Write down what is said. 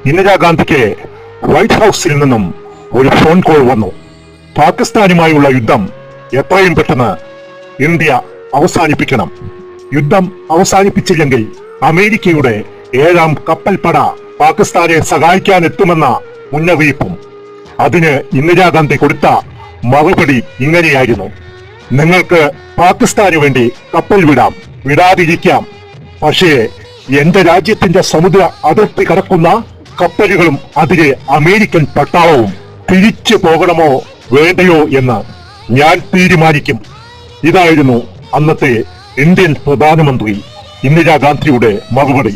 ഇന്ദിരാഗാന്ധിക്ക് white ഹൗസിൽ നിന്നും ഒരു ഫോൺ കോൾ വന്നു. പാകിസ്ഥാനുമായുള്ള യുദ്ധം എത്രയും പെട്ടെന്ന് ഇന്ത്യ അവസാനിപ്പിക്കണം. യുദ്ധം അവസാനിപ്പിച്ചില്ലെങ്കിൽ അമേരിക്കയുടെ 7ാം കപ്പൽപ്പട പാകിസ്ഥാനെ സഹായിക്കാൻ എത്തുമെന്ന മുന്നറിയിപ്പും. അതിന് ഇന്ദിരാഗാന്ധി കൊടുത്ത മറുപടി ഇങ്ങനെയായിരുന്നു: നിങ്ങൾക്ക് പാകിസ്ഥാന് വേണ്ടി കപ്പൽ വിടാം, വിടാതിരിക്കാം, പക്ഷേ എന്റെ രാജ്യത്തിന്റെ സമുദ്ര അതിർത്തി കടക്കുന്ന കപ്പലുകളും അതിലെ അമേരിക്കൻ പട്ടാളവും തിരിച്ചു പോകണമോ വേണ്ടയോ എന്ന് ഞാൻ തീരുമാനിക്കും. ഇതായിരുന്നു അന്നത്തെ ഇന്ത്യൻ പ്രധാനമന്ത്രി ഇന്ദിരാഗാന്ധിയുടെ മറുപടി.